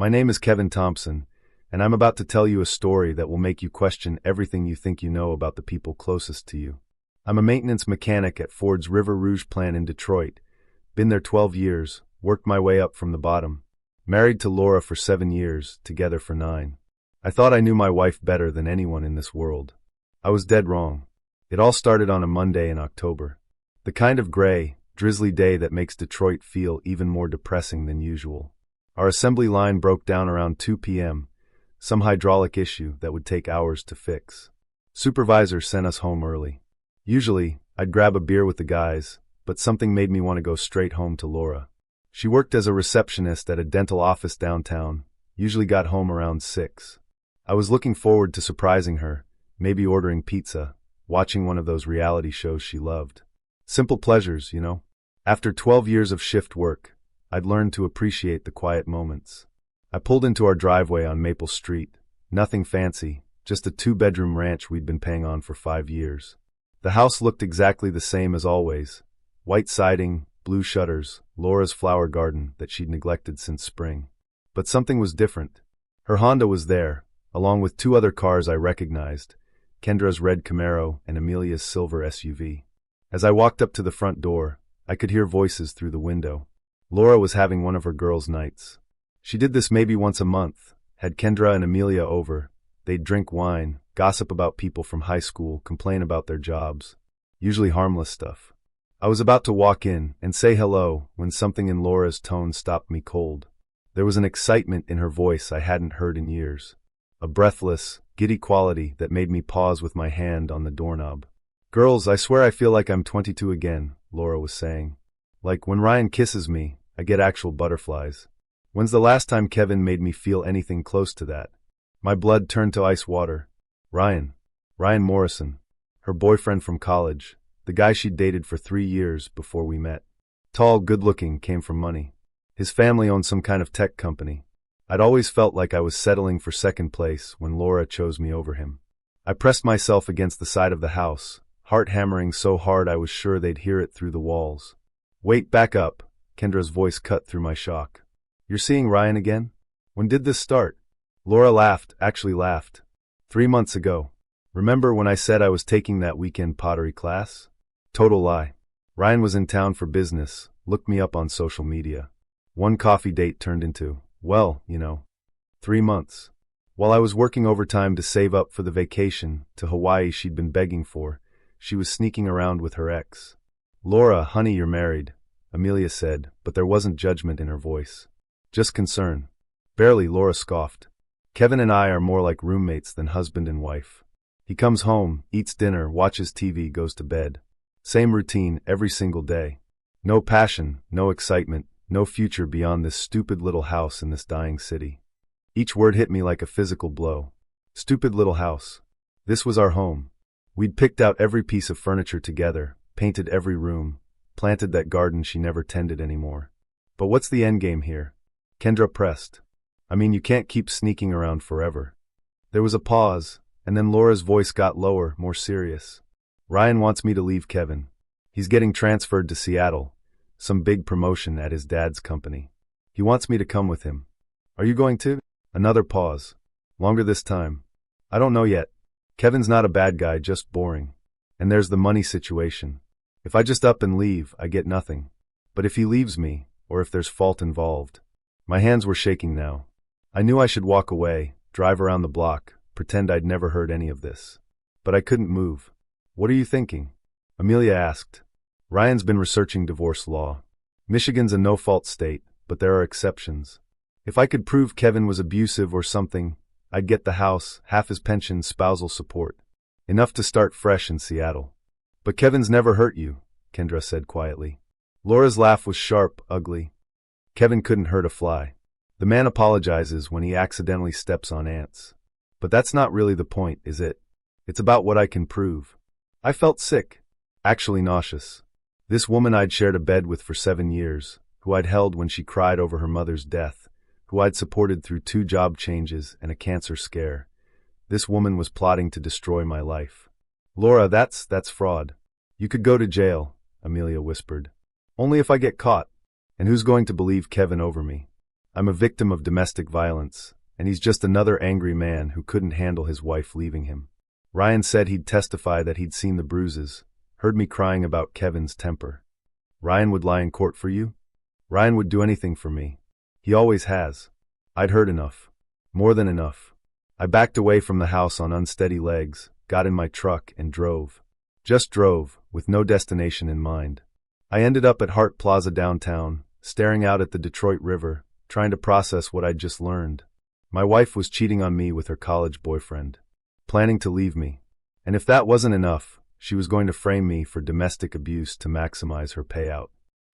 My name is Kevin Thompson, and I'm about to tell you a story that will make you question everything you think you know about the people closest to you. I'm a maintenance mechanic at Ford's River Rouge plant in Detroit. Been there 12 years, worked my way up from the bottom. Married to Laura for 7 years, together for 9. I thought I knew my wife better than anyone in this world. I was dead wrong. It all started on a Monday in October. The kind of gray, drizzly day that makes Detroit feel even more depressing than usual. Our assembly line broke down around 2 p.m., some hydraulic issue that would take hours to fix. Supervisor sent us home early. Usually, I'd grab a beer with the guys, but something made me want to go straight home to Laura. She worked as a receptionist at a dental office downtown, usually got home around 6. I was looking forward to surprising her, maybe ordering pizza, watching one of those reality shows she loved. Simple pleasures, you know. After 12 years of shift work, I'd learned to appreciate the quiet moments. I pulled into our driveway on Maple Street. Nothing fancy, just a 2-bedroom ranch we'd been paying on for 5 years. The house looked exactly the same as always. White siding, blue shutters, Laura's flower garden that she'd neglected since spring. But something was different. Her Honda was there, along with 2 other cars I recognized, Kendra's red Camaro and Amelia's silver SUV. As I walked up to the front door, I could hear voices through the window. Laura was having one of her girls' nights. She did this maybe once a month, had Kendra and Amelia over. They'd drink wine, gossip about people from high school, complain about their jobs. Usually harmless stuff. I was about to walk in and say hello when something in Laura's tone stopped me cold. There was an excitement in her voice I hadn't heard in years. A breathless, giddy quality that made me pause with my hand on the doorknob. "Girls, I swear I feel like I'm 22 again," Laura was saying. "Like when Ryan kisses me, I get actual butterflies. When's the last time Kevin made me feel anything close to that?" My blood turned to ice water. Ryan Morrison, her boyfriend from college, the guy she'd dated for 3 years before we met. Tall, good-looking, came from money. His family owned some kind of tech company. I'd always felt like I was settling for second place when Laura chose me over him. I pressed myself against the side of the house, heart hammering so hard I was sure they'd hear it through the walls. "Wait, back up," Kendra's voice cut through my shock. "You're seeing Ryan again? When did this start?" Laura laughed, actually laughed. 3 months ago. Remember when I said I was taking that weekend pottery class? Total lie. Ryan was in town for business, looked me up on social media. One coffee date turned into, well, 3 months. While I was working overtime to save up for the vacation to Hawaii she'd been begging for, she was sneaking around with her ex. "Laura, honey, you're married," Amelia said, but there wasn't judgment in her voice. Just concern. Barely, Laura scoffed. "Kevin and I are more like roommates than husband and wife. He comes home, eats dinner, watches TV, goes to bed. Same routine every single day. No passion, no excitement, no future beyond this stupid little house in this dying city." Each word hit me like a physical blow. Stupid little house. This was our home. We'd picked out every piece of furniture together, painted every room, planted that garden she never tended anymore. "But what's the endgame here?" Kendra pressed. "I mean, you can't keep sneaking around forever." There was a pause, and then Laura's voice got lower, more serious. "Ryan wants me to leave Kevin. He's getting transferred to Seattle, some big promotion at his dad's company. He wants me to come with him. Are you going to?" Another pause. Longer this time. "I don't know yet. Kevin's not a bad guy, just boring. And there's the money situation. If I just up and leave, I get nothing. But if he leaves me, or if there's fault involved..." My hands were shaking now. I knew I should walk away, drive around the block, pretend I'd never heard any of this. But I couldn't move. "What are you thinking?" Amelia asked. "Ryan's been researching divorce law. Michigan's a no-fault state, but there are exceptions. If I could prove Kevin was abusive or something, I'd get the house, half his pension, spousal support. Enough to start fresh in Seattle." "But Kevin's never hurt you," Kendra said quietly. Laura's laugh was sharp, ugly. "Kevin couldn't hurt a fly. The man apologizes when he accidentally steps on ants. But that's not really the point, is it? It's about what I can prove." I felt sick. Actually nauseous. This woman I'd shared a bed with for 7 years, who I'd held when she cried over her mother's death, who I'd supported through 2 job changes and a cancer scare. This woman was plotting to destroy my life. "Laura, that's fraud. You could go to jail," Amelia whispered. "Only if I get caught. And who's going to believe Kevin over me?" I'm a victim of domestic violence, and he's just another angry man who couldn't handle his wife leaving him. Ryan said he'd testify that he'd seen the bruises, heard me crying about Kevin's temper. Ryan would lie in court for you? Ryan would do anything for me. He always has. I'd heard enough. More than enough. I backed away from the house on unsteady legs, got in my truck, and drove. Just drove, with no destination in mind. I ended up at Hart Plaza downtown, staring out at the Detroit River, trying to process what I'd just learned. My wife was cheating on me with her college boyfriend, planning to leave me. And if that wasn't enough, she was going to frame me for domestic abuse to maximize her payout.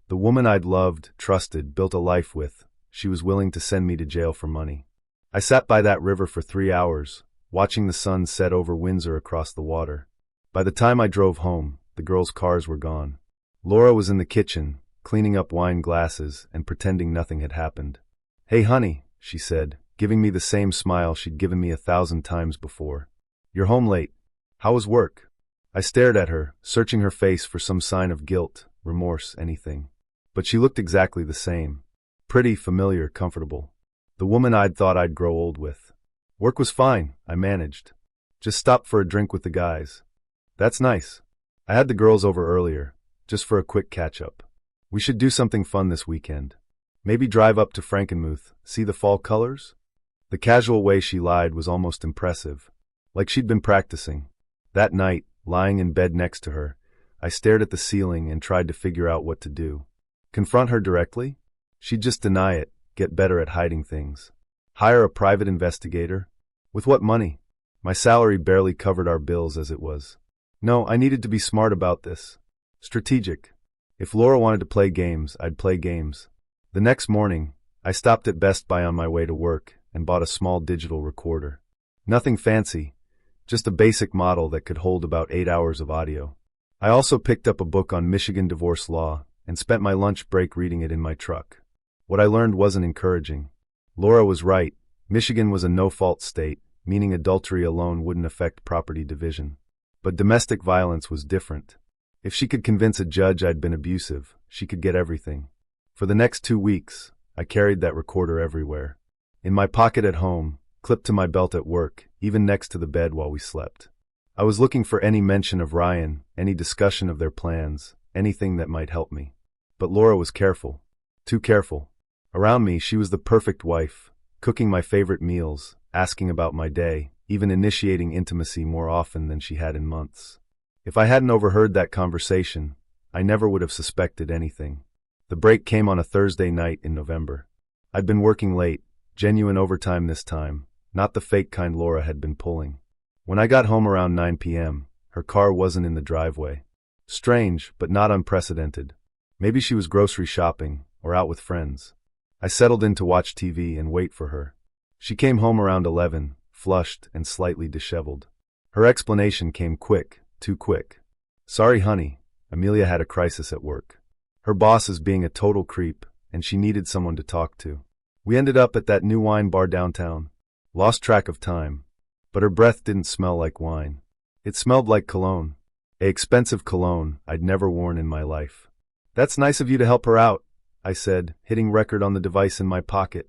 The woman I'd loved, trusted, built a life with, she was willing to send me to jail for money. I sat by that river for 3 hours, watching the sun set over Windsor across the water. By the time I drove home, the girls' cars were gone. Laura was in the kitchen, cleaning up wine glasses and pretending nothing had happened. "Hey honey," she said, giving me the same smile she'd given me 1,000 times before. "You're home late. How was work?" I stared at her, searching her face for some sign of guilt, remorse, anything. But she looked exactly the same. Pretty, familiar, comfortable. The woman I'd thought I'd grow old with. "Work was fine," I managed. "Just stopped for a drink with the guys." "That's nice. I had the girls over earlier, just for a quick catch-up. We should do something fun this weekend. Maybe drive up to Frankenmuth, see the fall colors?" The casual way she lied was almost impressive, like she'd been practicing. That night, lying in bed next to her, I stared at the ceiling and tried to figure out what to do. Confront her directly? She'd just deny it, get better at hiding things. Hire a private investigator? With what money? My salary barely covered our bills as it was. No, I needed to be smart about this. Strategic. If Laura wanted to play games, I'd play games. The next morning, I stopped at Best Buy on my way to work and bought a small digital recorder. Nothing fancy, just a basic model that could hold about 8 hours of audio. I also picked up a book on Michigan divorce law and spent my lunch break reading it in my truck. What I learned wasn't encouraging. Laura was right. Michigan was a no-fault state, meaning adultery alone wouldn't affect property division. But domestic violence was different. If she could convince a judge I'd been abusive, she could get everything. For the next 2 weeks, I carried that recorder everywhere. In my pocket at home, clipped to my belt at work, even next to the bed while we slept. I was looking for any mention of Ryan, any discussion of their plans, anything that might help me. But Laura was careful. Too careful. Around me, she was the perfect wife, cooking my favorite meals, asking about my day, even initiating intimacy more often than she had in months. If I hadn't overheard that conversation, I never would have suspected anything. The break came on a Thursday night in November. I'd been working late, genuine overtime this time, not the fake kind Laura had been pulling. When I got home around 9 p.m., her car wasn't in the driveway. Strange, but not unprecedented. Maybe she was grocery shopping, or out with friends. I settled in to watch TV and wait for her. She came home around 11, flushed and slightly disheveled. Her explanation came quick, too quick. "Sorry, honey, Amelia had a crisis at work. Her boss is being a total creep, and she needed someone to talk to. We ended up at that new wine bar downtown. Lost track of time. But her breath didn't smell like wine. It smelled like cologne. An expensive cologne I'd never worn in my life." "That's nice of you to help her out," I said, hitting record on the device in my pocket.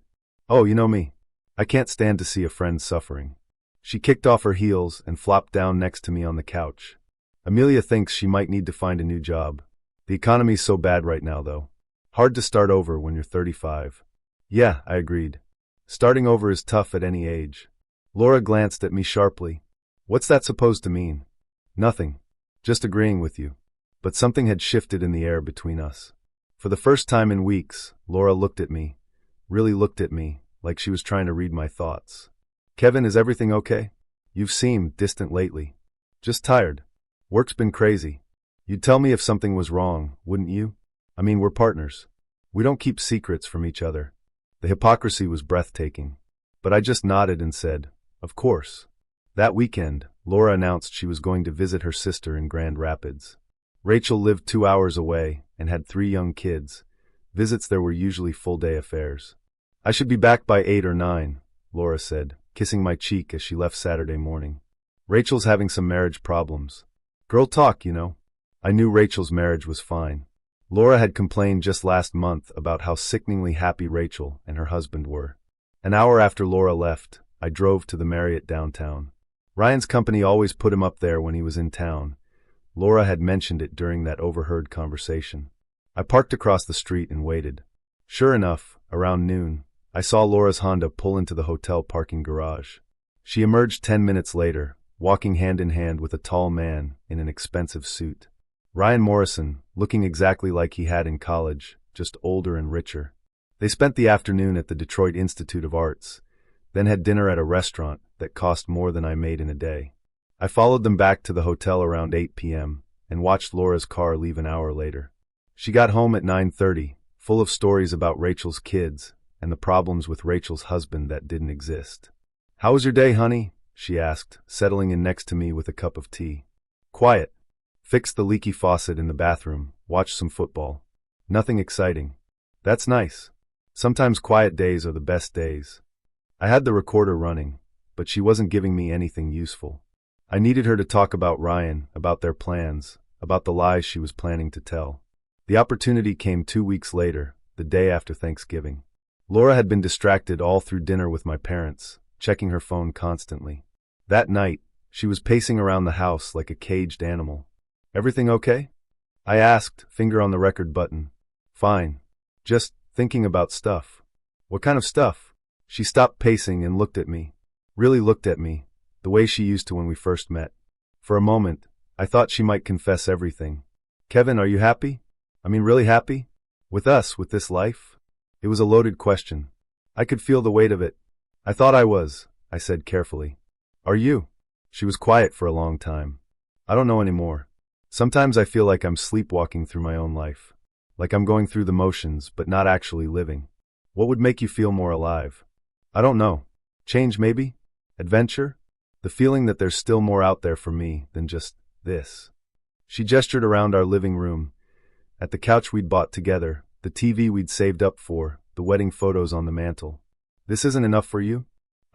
"Oh, you know me. I can't stand to see a friend suffering." She kicked off her heels and flopped down next to me on the couch. "Amelia thinks she might need to find a new job. The economy's so bad right now, though. Hard to start over when you're 35. "Yeah," I agreed. "Starting over is tough at any age." Laura glanced at me sharply. "What's that supposed to mean?" "Nothing. Just agreeing with you." But something had shifted in the air between us. For the first time in weeks, Laura looked at me, really looked at me, like she was trying to read my thoughts. "Kevin, is everything okay? You've seemed distant lately." "Just tired. Work's been crazy." "You'd tell me if something was wrong, wouldn't you? I mean, we're partners. We don't keep secrets from each other." The hypocrisy was breathtaking. But I just nodded and said, "Of course." That weekend, Laura announced she was going to visit her sister in Grand Rapids. Rachel lived 2 hours away and had 3 young kids. Visits there were usually full-day affairs. "I should be back by 8 or 9, Laura said, kissing my cheek as she left Saturday morning. "Rachel's having some marriage problems. Girl talk, you know." I knew Rachel's marriage was fine. Laura had complained just last month about how sickeningly happy Rachel and her husband were. An hour after Laura left, I drove to the Marriott downtown. Ryan's company always put him up there when he was in town. Laura had mentioned it during that overheard conversation. I parked across the street and waited. Sure enough, around noon, I saw Laura's Honda pull into the hotel parking garage. She emerged 10 minutes later, walking hand in hand with a tall man in an expensive suit. Ryan Morrison, looking exactly like he had in college, just older and richer. They spent the afternoon at the Detroit Institute of Arts, then had dinner at a restaurant that cost more than I made in a day. I followed them back to the hotel around 8 p.m. and watched Laura's car leave an hour later. She got home at 9:30, full of stories about Rachel's kids and the problems with Rachel's husband that didn't exist. "How was your day, honey?" she asked, settling in next to me with a cup of tea. "Quiet. Fixed the leaky faucet in the bathroom, watched some football. Nothing exciting." "That's nice. Sometimes quiet days are the best days." I had the recorder running, but she wasn't giving me anything useful. I needed her to talk about Ryan, about their plans, about the lies she was planning to tell. The opportunity came 2 weeks later, the day after Thanksgiving. Laura had been distracted all through dinner with my parents, checking her phone constantly. That night, she was pacing around the house like a caged animal. "Everything okay?" I asked, finger on the record button. "Fine. Just thinking about stuff." "What kind of stuff?" She stopped pacing and looked at me. Really looked at me, the way she used to when we first met. For a moment, I thought she might confess everything. "Kevin, are you happy? I mean, really happy? With us, with this life?" It was a loaded question. I could feel the weight of it. "I thought I was," I said carefully. "Are you?" She was quiet for a long time. "I don't know anymore. Sometimes I feel like I'm sleepwalking through my own life. Like I'm going through the motions, but not actually living." "What would make you feel more alive?" "I don't know. Change maybe? Adventure? The feeling that there's still more out there for me than just this." She gestured around our living room. At the couch we'd bought together, the TV we'd saved up for, the wedding photos on the mantle. "This isn't enough for you?"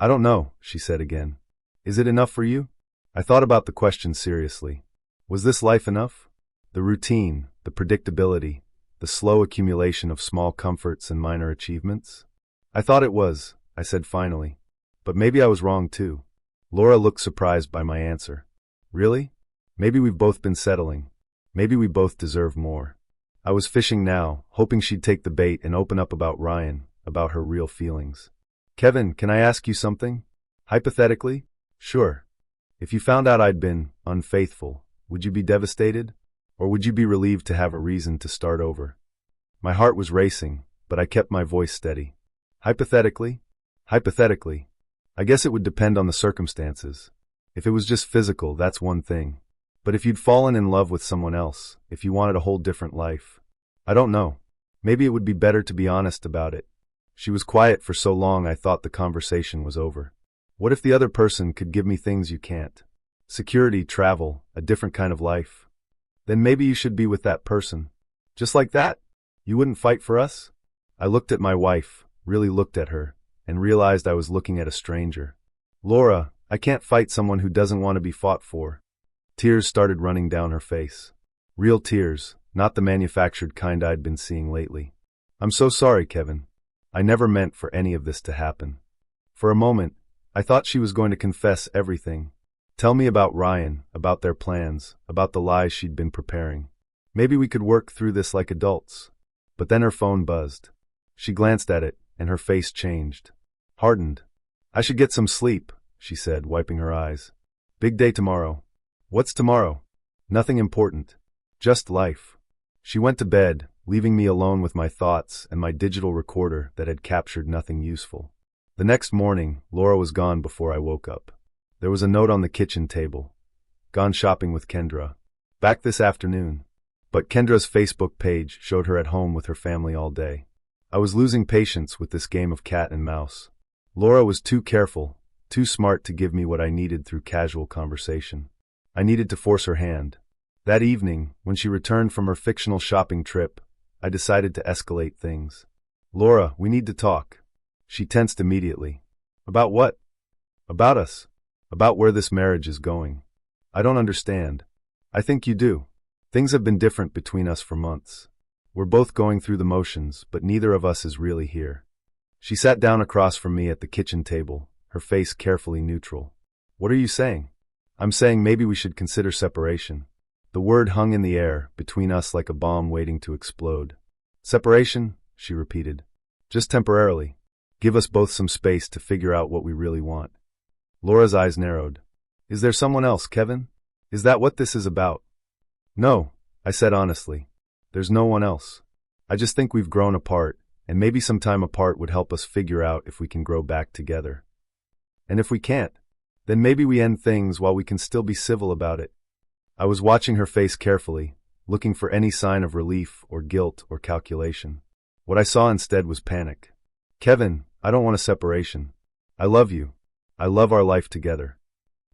"I don't know," she said again. "Is it enough for you?" I thought about the question seriously. Was this life enough? The routine, the predictability, the slow accumulation of small comforts and minor achievements? "I thought it was," I said finally. "But maybe I was wrong too." Laura looked surprised by my answer. "Really? Maybe we've both been settling. Maybe we both deserve more." I was fishing now, hoping she'd take the bait and open up about Ryan, about her real feelings. "Kevin, can I ask you something? Hypothetically?" "Sure. If you found out I'd been unfaithful, would you be devastated? Or would you be relieved to have a reason to start over?" My heart was racing, but I kept my voice steady. "Hypothetically? Hypothetically. I guess it would depend on the circumstances. If it was just physical, that's one thing. But if you'd fallen in love with someone else, if you wanted a whole different life, I don't know. Maybe it would be better to be honest about it." She was quiet for so long I thought the conversation was over. "What if the other person could give me things you can't? Security, travel, a different kind of life. Then maybe you should be with that person." "Just like that? You wouldn't fight for us?" I looked at my wife, really looked at her, and realized I was looking at a stranger. "Laura, I can't fight someone who doesn't want to be fought for." Tears started running down her face. Real tears, not the manufactured kind I'd been seeing lately. "I'm so sorry, Kevin. I never meant for any of this to happen." For a moment, I thought she was going to confess everything. Tell me about Ryan, about their plans, about the lies she'd been preparing. Maybe we could work through this like adults. But then her phone buzzed. She glanced at it, and her face changed. Hardened. "I should get some sleep," she said, wiping her eyes. "Big day tomorrow." "What's tomorrow?" "Nothing important. Just life." She went to bed, leaving me alone with my thoughts and my digital recorder that had captured nothing useful. The next morning, Laura was gone before I woke up. There was a note on the kitchen table. "Gone shopping with Kendra. Back this afternoon." But Kendra's Facebook page showed her at home with her family all day. I was losing patience with this game of cat and mouse. Laura was too careful, too smart to give me what I needed through casual conversation. I needed to force her hand. That evening, when she returned from her fictional shopping trip, I decided to escalate things. "Laura, we need to talk." She tensed immediately. "About what?" "About us. About where this marriage is going." "I don't understand." "I think you do. Things have been different between us for months." We're both going through the motions, but neither of us is really here. She sat down across from me at the kitchen table, her face carefully neutral. What are you saying? I'm saying maybe we should consider separation. The word hung in the air, between us like a bomb waiting to explode. Separation? She repeated. Just temporarily. Give us both some space to figure out what we really want. Laura's eyes narrowed. Is there someone else, Kevin? Is that what this is about? No, I said honestly. There's no one else. I just think we've grown apart, and maybe some time apart would help us figure out if we can grow back together. And if we can't, then maybe we end things while we can still be civil about it. I was watching her face carefully, looking for any sign of relief or guilt or calculation. What I saw instead was panic. Kevin, I don't want a separation. I love you. I love our life together.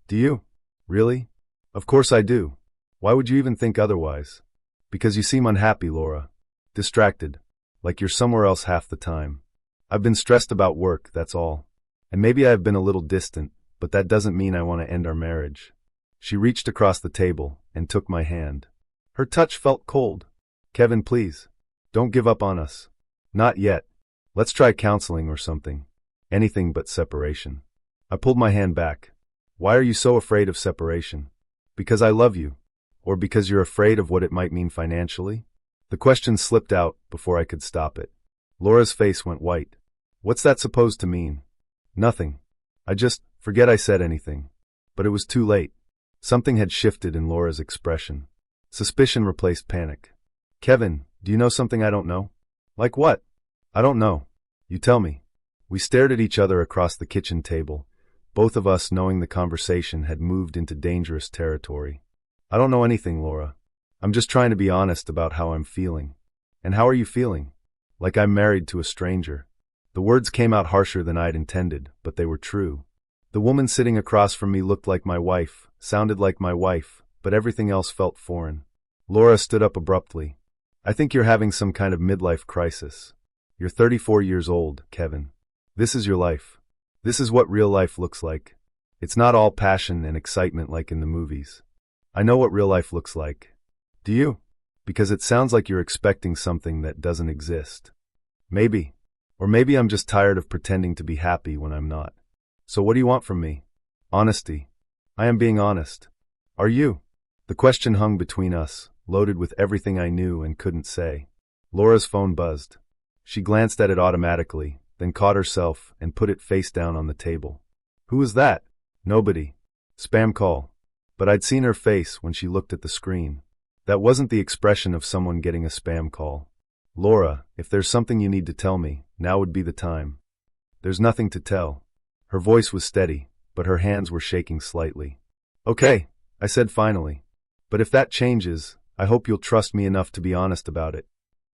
Do you? Really? Of course I do. Why would you even think otherwise? Because you seem unhappy, Laura. Distracted. Like you're somewhere else half the time. I've been stressed about work, that's all. And maybe I have been a little distant, but that doesn't mean I want to end our marriage. She reached across the table and took my hand. Her touch felt cold. Kevin, please. Don't give up on us. Not yet. Let's try counseling or something. Anything but separation. I pulled my hand back. Why are you so afraid of separation? Because I love you. Or because you're afraid of what it might mean financially? The question slipped out before I could stop it. Laura's face went white. What's that supposed to mean? Nothing. Forget I said anything. But it was too late. Something had shifted in Laura's expression. Suspicion replaced panic. Kevin, do you know something I don't know? Like what? I don't know. You tell me. We stared at each other across the kitchen table, both of us knowing the conversation had moved into dangerous territory. I don't know anything, Laura. I'm just trying to be honest about how I'm feeling. And how are you feeling? Like I'm married to a stranger. The words came out harsher than I'd intended, but they were true. The woman sitting across from me looked like my wife, sounded like my wife, but everything else felt foreign. Laura stood up abruptly. I think you're having some kind of midlife crisis. You're 34 years old, Kevin. This is your life. This is what real life looks like. It's not all passion and excitement like in the movies. I know what real life looks like. Do you? Because it sounds like you're expecting something that doesn't exist. Maybe. Or maybe I'm just tired of pretending to be happy when I'm not. So what do you want from me? Honesty. I am being honest. Are you? The question hung between us, loaded with everything I knew and couldn't say. Laura's phone buzzed. She glanced at it automatically, then caught herself and put it face down on the table. Who was that? Nobody. Spam call. But I'd seen her face when she looked at the screen. That wasn't the expression of someone getting a spam call. Laura, if there's something you need to tell me, now would be the time. There's nothing to tell. Her voice was steady, but her hands were shaking slightly. Okay, I said finally. But if that changes, I hope you'll trust me enough to be honest about it.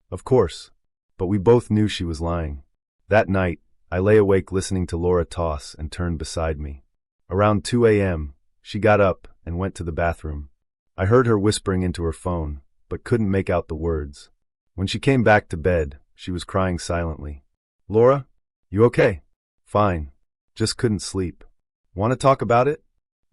Of course. But we both knew she was lying. That night, I lay awake listening to Laura toss and turn beside me. Around 2 a.m., she got up and went to the bathroom. I heard her whispering into her phone, but couldn't make out the words. When she came back to bed, she was crying silently. Laura? You okay? Fine. Just couldn't sleep. Want to talk about it?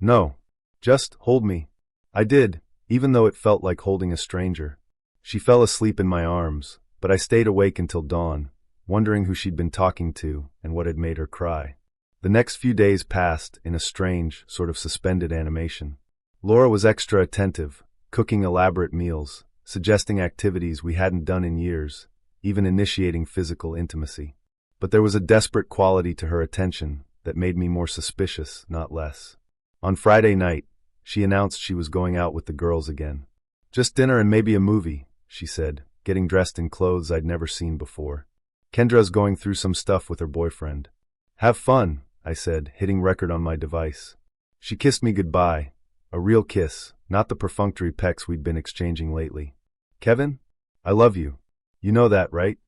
No. Just hold me. I did, even though it felt like holding a stranger. She fell asleep in my arms, but I stayed awake until dawn, wondering who she'd been talking to and what had made her cry. The next few days passed in a strange, sort of suspended animation. Laura was extra attentive, cooking elaborate meals, suggesting activities we hadn't done in years, even initiating physical intimacy. But there was a desperate quality to her attention that made me more suspicious, not less. On Friday night, she announced she was going out with the girls again. Just dinner and maybe a movie, she said, getting dressed in clothes I'd never seen before. Kendra's going through some stuff with her boyfriend. Have fun, I said, hitting record on my device. She kissed me goodbye. A real kiss, not the perfunctory pecks we'd been exchanging lately. Kevin? I love you. You know that, right?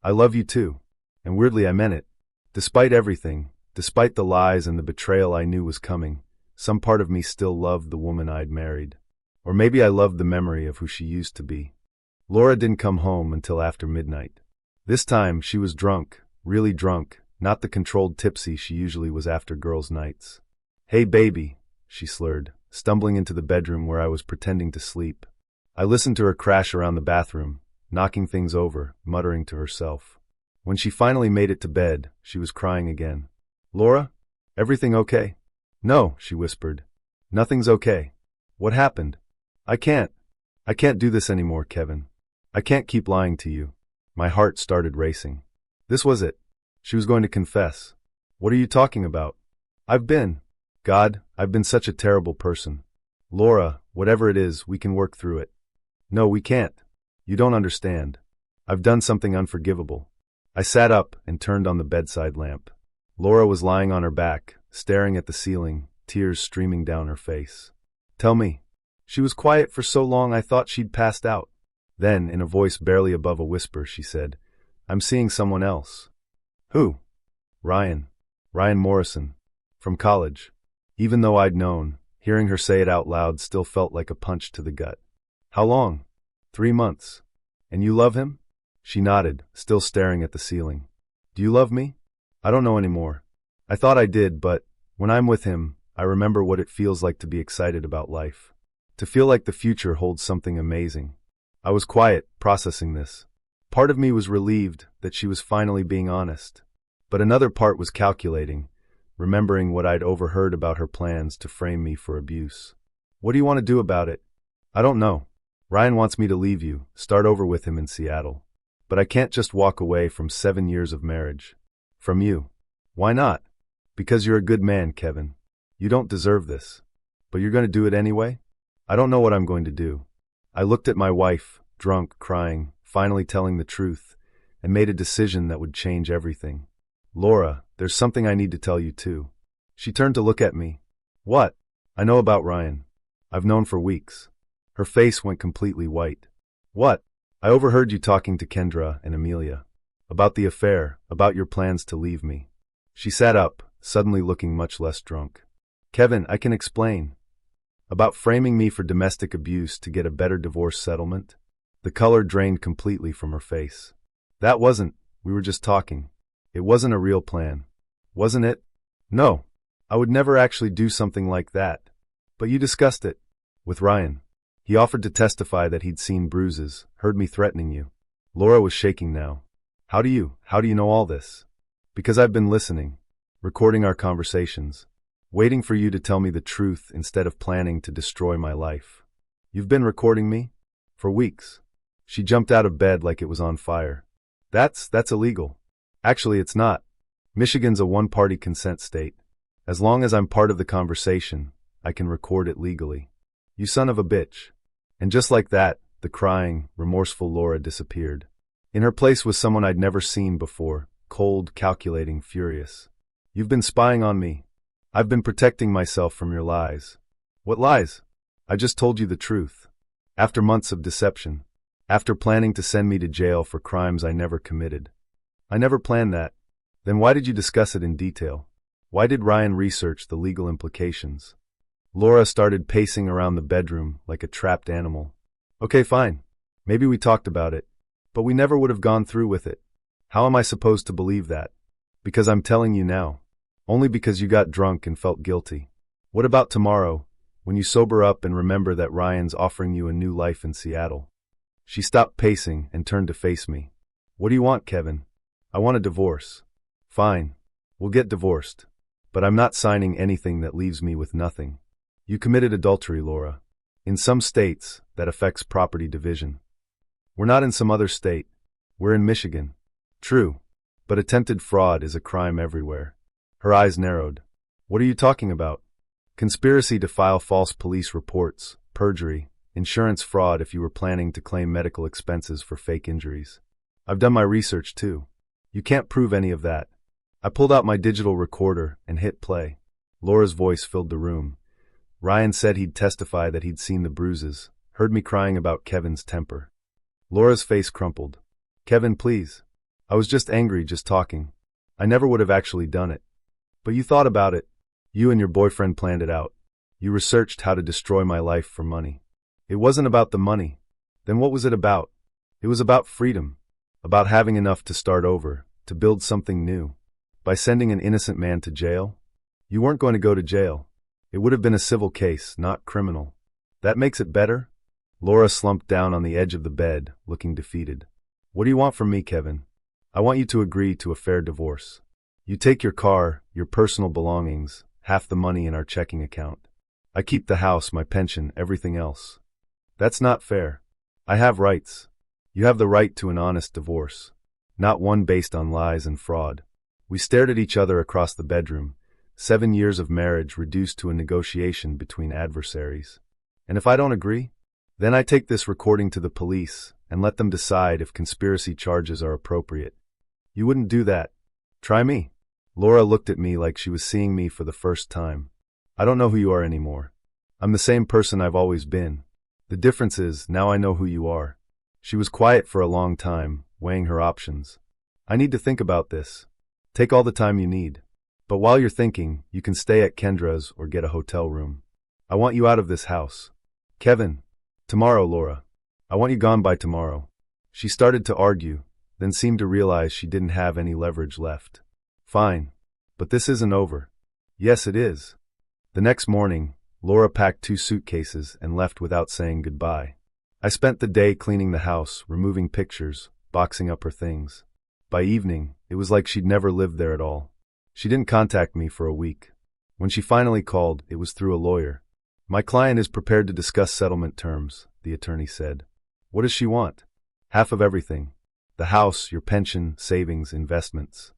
I love you too. And weirdly, I meant it. Despite everything, despite the lies and the betrayal I knew was coming, some part of me still loved the woman I'd married. Or maybe I loved the memory of who she used to be. Laura didn't come home until after midnight. This time, she was drunk, really drunk, not the controlled tipsy she usually was after girls' nights. Hey baby, she slurred, stumbling into the bedroom where I was pretending to sleep. I listened to her crash around the bathroom, knocking things over, muttering to herself. When she finally made it to bed, she was crying again. Laura? Everything okay? No, she whispered. Nothing's okay. What happened? I can't do this anymore, Kevin. I can't keep lying to you. My heart started racing. This was it. She was going to confess. What are you talking about? I've been such a terrible person. Laura, whatever it is, we can work through it. No, we can't. You don't understand. I've done something unforgivable. I sat up and turned on the bedside lamp. Laura was lying on her back, staring at the ceiling, tears streaming down her face. Tell me. She was quiet for so long I thought she'd passed out. Then, in a voice barely above a whisper, she said, I'm seeing someone else. Who? Ryan. Ryan Morrison. From college. Even though I'd known, hearing her say it out loud still felt like a punch to the gut. How long? 3 months. And you love him? She nodded, still staring at the ceiling. Do you love me? I don't know anymore. I thought I did, but when I'm with him, I remember what it feels like to be excited about life. To feel like the future holds something amazing. I was quiet, processing this. Part of me was relieved that she was finally being honest. But another part was calculating, remembering what I'd overheard about her plans to frame me for abuse. What do you want to do about it? I don't know. Ryan wants me to leave you, start over with him in Seattle. But I can't just walk away from 7 years of marriage. From you. Why not? Because you're a good man, Kevin. You don't deserve this. But you're going to do it anyway? I don't know what I'm going to do. I looked at my wife, drunk, crying, finally telling the truth, and made a decision that would change everything. Laura, there's something I need to tell you too. She turned to look at me. What? I know about Ryan. I've known for weeks. Her face went completely white. What? I overheard you talking to Kendra and Amelia. About the affair, about your plans to leave me. She sat up, suddenly looking much less drunk. Kevin, I can explain. About framing me for domestic abuse to get a better divorce settlement? The color drained completely from her face. That wasn't, we were just talking. It wasn't a real plan. Wasn't it? No. I would never actually do something like that. But you discussed it. With Ryan. He offered to testify that he'd seen bruises, heard me threatening you. Laura was shaking now. How do you know all this? Because I've been listening, recording our conversations, waiting for you to tell me the truth instead of planning to destroy my life. You've been recording me? For weeks. She jumped out of bed like it was on fire. That's illegal. Actually, it's not. Michigan's a one-party consent state. As long as I'm part of the conversation, I can record it legally. You son of a bitch. And just like that, the crying, remorseful Laura disappeared. In her place was someone I'd never seen before, cold, calculating, furious. You've been spying on me. I've been protecting myself from your lies. What lies? I just told you the truth. After months of deception. After planning to send me to jail for crimes I never committed. I never planned that. Then why did you discuss it in detail? Why did Ryan research the legal implications? Laura started pacing around the bedroom like a trapped animal. Okay, fine. Maybe we talked about it. But we never would have gone through with it. How am I supposed to believe that? Because I'm telling you now. Only because you got drunk and felt guilty. What about tomorrow, when you sober up and remember that Ryan's offering you a new life in Seattle? She stopped pacing and turned to face me. What do you want, Kevin? I want a divorce. Fine. We'll get divorced. But I'm not signing anything that leaves me with nothing. You committed adultery, Laura. In some states, that affects property division. We're not in some other state. We're in Michigan. True. But attempted fraud is a crime everywhere. Her eyes narrowed. What are you talking about? Conspiracy to file false police reports, perjury, insurance fraud if you were planning to claim medical expenses for fake injuries. I've done my research too. You can't prove any of that. I pulled out my digital recorder and hit play. Laura's voice filled the room. Ryan said he'd testify that he'd seen the bruises, heard me crying about Kevin's temper. Laura's face crumpled. Kevin, please. I was just angry, just talking. I never would have actually done it. But you thought about it. You and your boyfriend planned it out. You researched how to destroy my life for money. It wasn't about the money. Then what was it about? It was about freedom. About having enough to start over, to build something new. By sending an innocent man to jail? You weren't going to go to jail. It would have been a civil case, not criminal. That makes it better? Laura slumped down on the edge of the bed, looking defeated. What do you want from me, Kevin? I want you to agree to a fair divorce. You take your car, your personal belongings, half the money in our checking account. I keep the house, my pension, everything else. That's not fair. I have rights. You have the right to an honest divorce, not one based on lies and fraud. We stared at each other across the bedroom, 7 years of marriage reduced to a negotiation between adversaries. And if I don't agree? Then I take this recording to the police and let them decide if conspiracy charges are appropriate. You wouldn't do that. Try me. Laura looked at me like she was seeing me for the first time. I don't know who you are anymore. I'm the same person I've always been. The difference is, now I know who you are. She was quiet for a long time, weighing her options. I need to think about this. Take all the time you need. But while you're thinking, you can stay at Kendra's or get a hotel room. I want you out of this house. Kevin. Tomorrow, Laura. I want you gone by tomorrow. She started to argue, then seemed to realize she didn't have any leverage left. Fine. But this isn't over. Yes, it is. The next morning, Laura packed 2 suitcases and left without saying goodbye. I spent the day cleaning the house, removing pictures, boxing up her things. By evening, it was like she'd never lived there at all. She didn't contact me for a week. When she finally called, it was through a lawyer. My client is prepared to discuss settlement terms, the attorney said. What does she want? Half of everything. The house, your pension, savings, investments.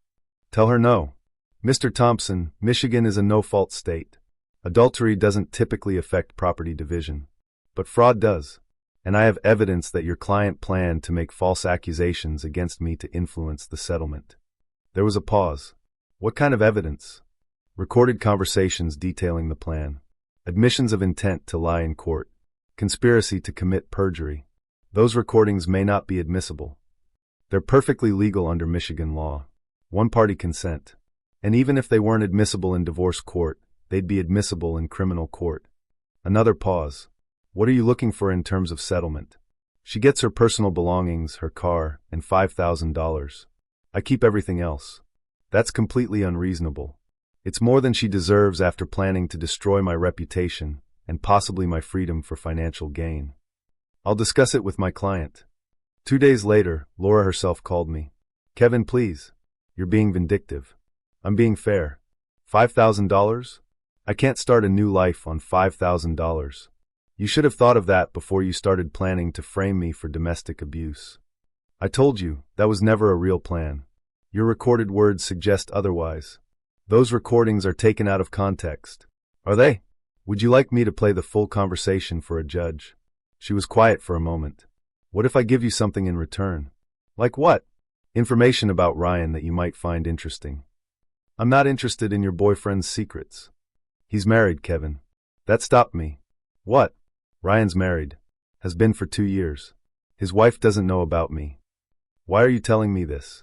Tell her no. Mr. Thompson, Michigan is a no-fault state. Adultery doesn't typically affect property division. But fraud does. And I have evidence that your client planned to make false accusations against me to influence the settlement. There was a pause. What kind of evidence? Recorded conversations detailing the plan. Admissions of intent to lie in court. Conspiracy to commit perjury. Those recordings may not be admissible. They're perfectly legal under Michigan law. One-party consent. And even if they weren't admissible in divorce court, they'd be admissible in criminal court. Another pause. What are you looking for in terms of settlement? She gets her personal belongings, her car, and $5,000. I keep everything else. That's completely unreasonable. It's more than she deserves after planning to destroy my reputation and possibly my freedom for financial gain. I'll discuss it with my client. 2 days later, Laura herself called me. Kevin, please. You're being vindictive. I'm being fair. $5,000? I can't start a new life on $5,000. You should have thought of that before you started planning to frame me for domestic abuse. I told you, that was never a real plan. Your recorded words suggest otherwise. Those recordings are taken out of context. Are they? Would you like me to play the full conversation for a judge? She was quiet for a moment. What if I give you something in return? Like what? Information about Ryan that you might find interesting. I'm not interested in your boyfriend's secrets. He's married, Kevin. That stopped me. What? Ryan's married. Has been for 2 years. His wife doesn't know about me. Why are you telling me this?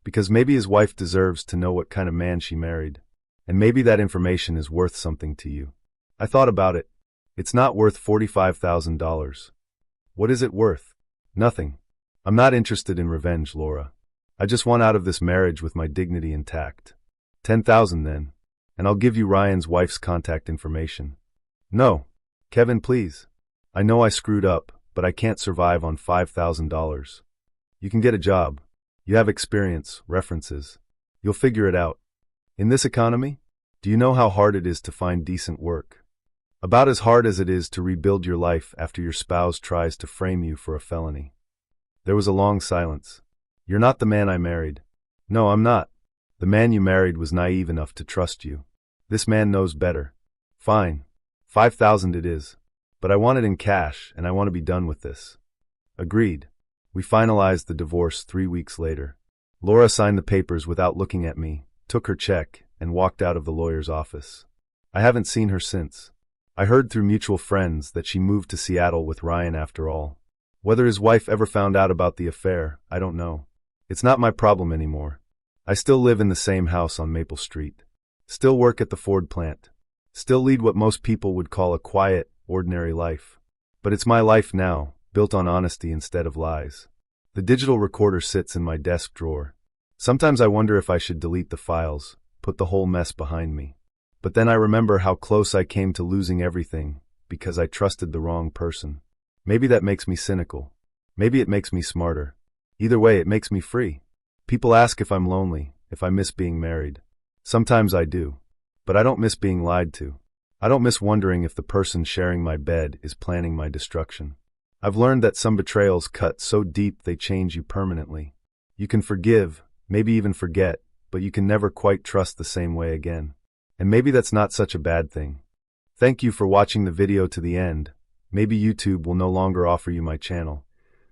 Because maybe his wife deserves to know what kind of man she married. And maybe that information is worth something to you. I thought about it. It's not worth $45,000. What is it worth? Nothing. I'm not interested in revenge, Laura. I just want out of this marriage with my dignity intact. $10,000 then. And I'll give you Ryan's wife's contact information. No. Kevin, please. I know I screwed up, but I can't survive on $5,000. You can get a job. You have experience, references. You'll figure it out. In this economy, do you know how hard it is to find decent work? About as hard as it is to rebuild your life after your spouse tries to frame you for a felony. There was a long silence. You're not the man I married. No, I'm not. The man you married was naive enough to trust you. This man knows better. Fine. $5,000 it is. But I want it in cash, and I want to be done with this. Agreed. We finalized the divorce 3 weeks later. Laura signed the papers without looking at me, took her check, and walked out of the lawyer's office. I haven't seen her since. I heard through mutual friends that she moved to Seattle with Ryan after all. Whether his wife ever found out about the affair, I don't know. It's not my problem anymore. I still live in the same house on Maple Street. Still work at the Ford plant. Still lead what most people would call a quiet, ordinary life. But it's my life now, built on honesty instead of lies. The digital recorder sits in my desk drawer. Sometimes I wonder if I should delete the files, put the whole mess behind me. But then I remember how close I came to losing everything, because I trusted the wrong person. Maybe that makes me cynical. Maybe it makes me smarter. Either way, it makes me free. People ask if I'm lonely, if I miss being married. Sometimes I do. But I don't miss being lied to. I don't miss wondering if the person sharing my bed is planning my destruction. I've learned that some betrayals cut so deep they change you permanently. You can forgive, maybe even forget, but you can never quite trust the same way again. And maybe that's not such a bad thing. Thank you for watching the video to the end. Maybe YouTube will no longer offer you my channel.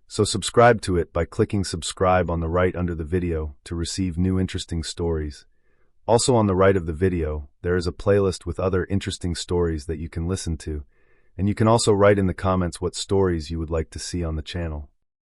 So subscribe to it by clicking subscribe on the right under the video to receive new interesting stories. Also on the right of the video, there is a playlist with other interesting stories that you can listen to, and you can also write in the comments what stories you would like to see on the channel.